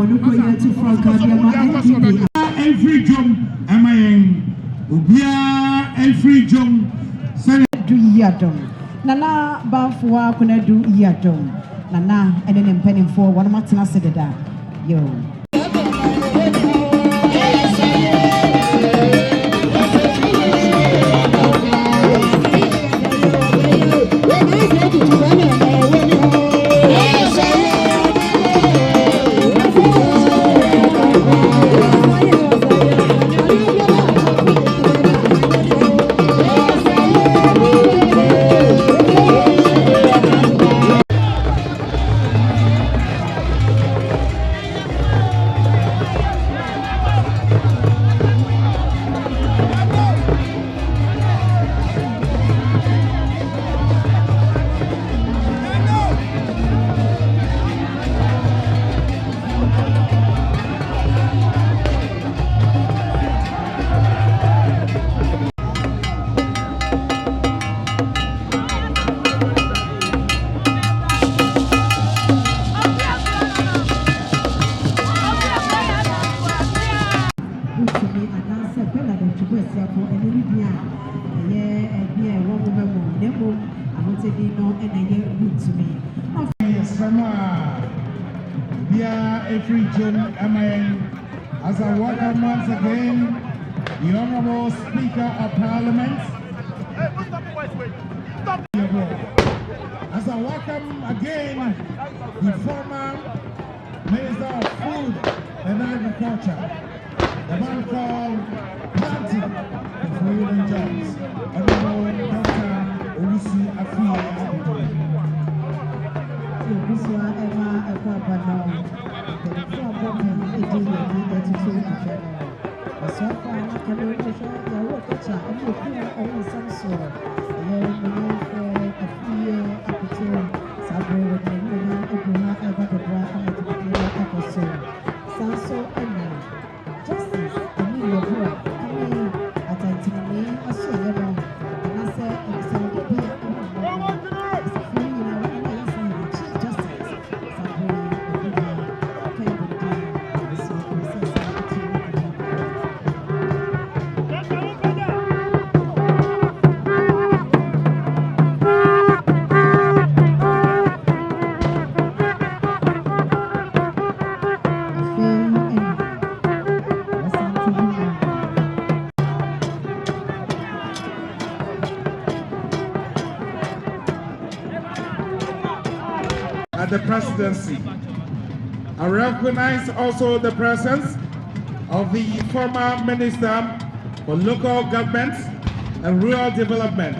Every jump, am I in? Every jump, do yadom. Nana Bafua kuna do yadom. Nana and then penning for one Martina said that. Yo. Every June, as I welcome once again the Honorable Speaker of Parliament, as I welcome again the former Minister of Food and Agriculture, the man called Planting for Human Jobs, Honorable Dr. Owusu Afia. The presidency. I recognize also the presence of the former Minister for Local Government and Rural Development.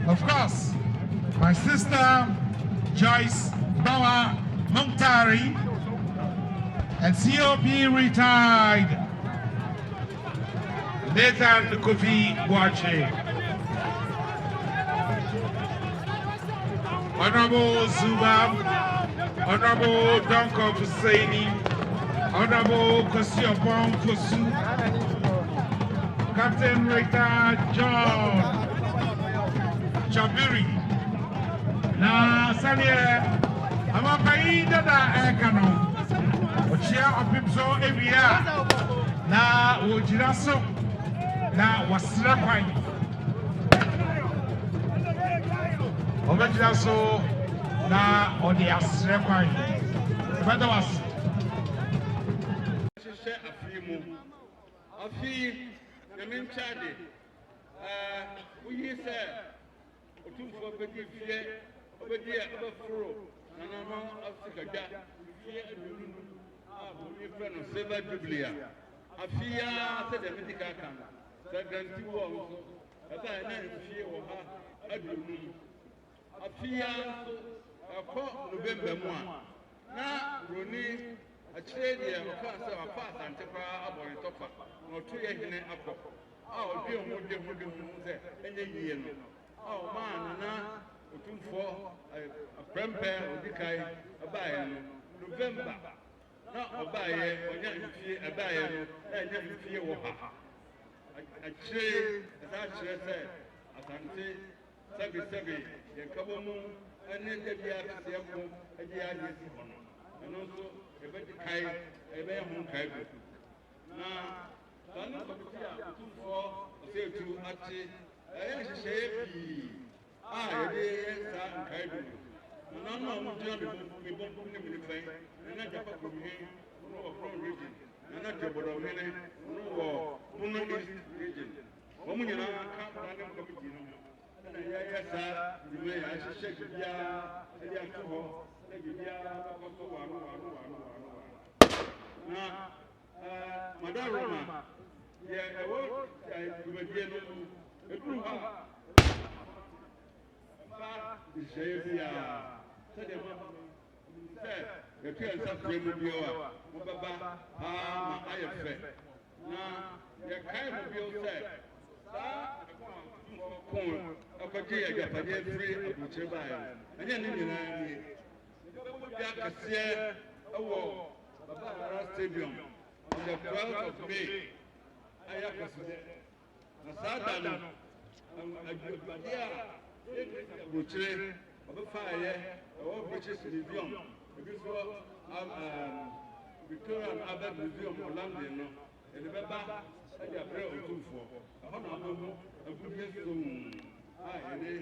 Of course, my sister Joyce Bawa Muntari and COP retired Nathan Kofi Boache, Honorable Zuba, Honorable Donko Husseini, Honorable Kosiopon Kosu, Captain Rita John Chabiri. Na Sanye, Amapai Dada Ekano, Ochia Opimso Evia, Na Ojiraso, Na Wasrapai, Omejiraso, Na Odiasrapai. Better was we say Otumfuo Petit Fie, Obedia, Obafuro, Nanama of Sikaja, Silver Jubilee. Afia said the medical can. Second two ones. About an FIA or her. Afia a call November 1. Now, Rooney, a trade here, a pass of a pass and take about a topper. No 2 years in a couple. Oh, dear, what do you say? Any year. Oh, man, Otumfuo, a premper, a guy, a buyer, November. Not a buyer, or young fee, a buyer, and young fee or her. A trade, as I said, Asante, Sabi, the Kabomu, and then the Diaco, a Diaco, and also a better kind, a better home kind. Now, Daniel Otumfuo, say to Achi, I say, ah, yes, I'm no, we don't put him in the plane, and not Japan from here, from region, and not Jabba, no, Muno region. Woman, you know, I can't run them committee. And yes, sir, you may I should shake the yah, and the alcohol, and the yah, now, Madame Roma, yeah, I work, you were here, a blue heart. The parents have to remove your Mubaba, I have said. Now, the kind of your said, a Padia, Japan, free of whichever, and then in the war, Stadium, on the 12th of May. I have Butcher, of a fire, or British Museum, Victoria and Albert Museum of London, and the Baba, and the Abra Otumfuo, a honorable, a good guest room. I, and they,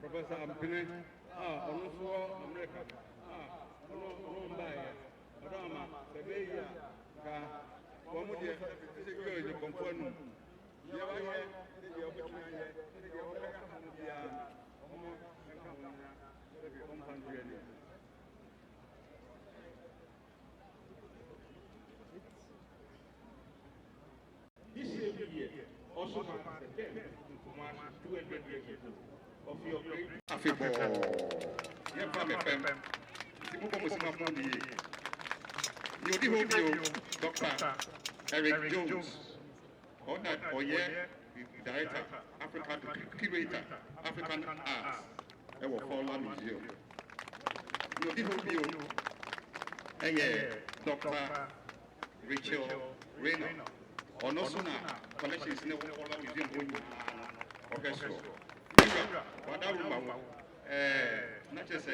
Professor Ampine, Otumfuo, America, Roma, Bebeya, Wamudia, the component. This year also marks the 200 years of your great Africa. Dr. Eric Jones, honored Oye, the director, African curator, African Arts, our former museum. Dr. Rachel Reno, or no sooner, collections in the former museum orchestra. Not just a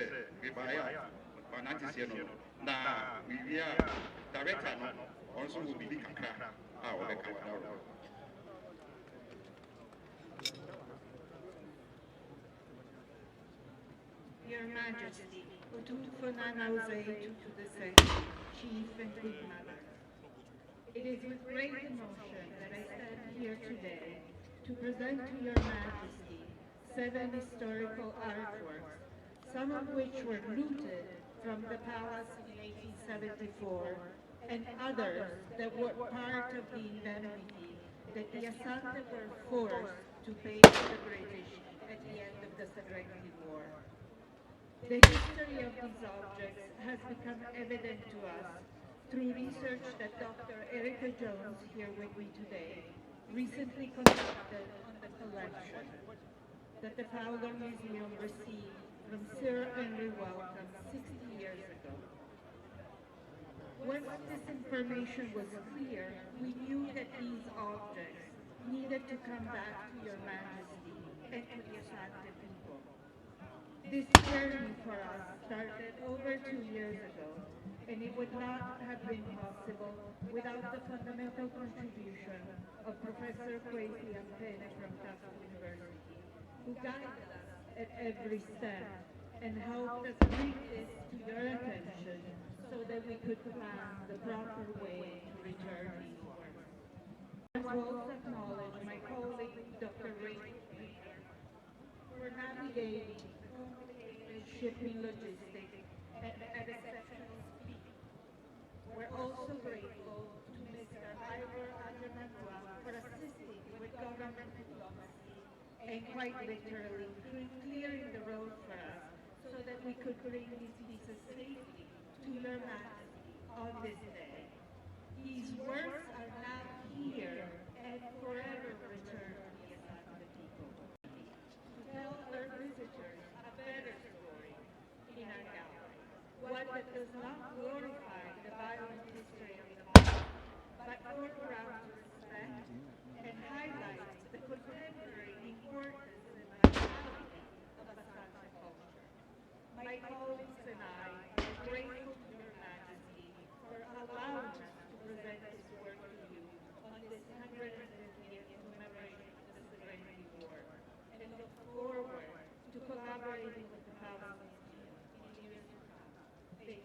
but not just now, we are director also will be the Your Majesty, Otumfuo to the same Chief and Good Mother. It is with great emotion that I stand here today to present to Your Majesty 7 historical artworks, some of which were looted from the palace in 1874, and others that were part of the indemnity that the Asante were forced to pay to the British at the end of the Serenity War. The history of these objects has become evident to us through research that Dr. Erica Jones, here with me today, recently conducted on the collection that the Fowler Museum received from Sir Henry Wellcome 60 years ago. Once this information was clear, we knew that these objects, needed to come back to your Majesty and to the Asante people. This journey for us started over 2 years ago, and it would not have been possible without the fundamental contribution of Professor Kwesi Ampene from Tafu University, who guided us at every step and helped us bring this to your attention so that we could plan the proper way to return these works. I also acknowledge my colleague, Dr. Rachel Bader, for navigating the complicated shipping logistics at exceptional speed. We're also grateful to Mr. Ivor Ajamantua for assisting with government diplomacy and quite literally clearing the road for us so that we could bring these pieces safely to your Majesty on this day. These works are now here and forever return to the Asante people. To tell our visitors a better story in our gallery, one that does not glorify the violent history of the past, but foregrounds respect and highlights the contemporary importance and vitality of Asante culture. My colleagues and I are grateful to your Majesty for allowing us to present this work to you on this 150th commemoration of the Serenity War, and look forward to collaborating with the Palace Museum in years to come. Thank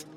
you.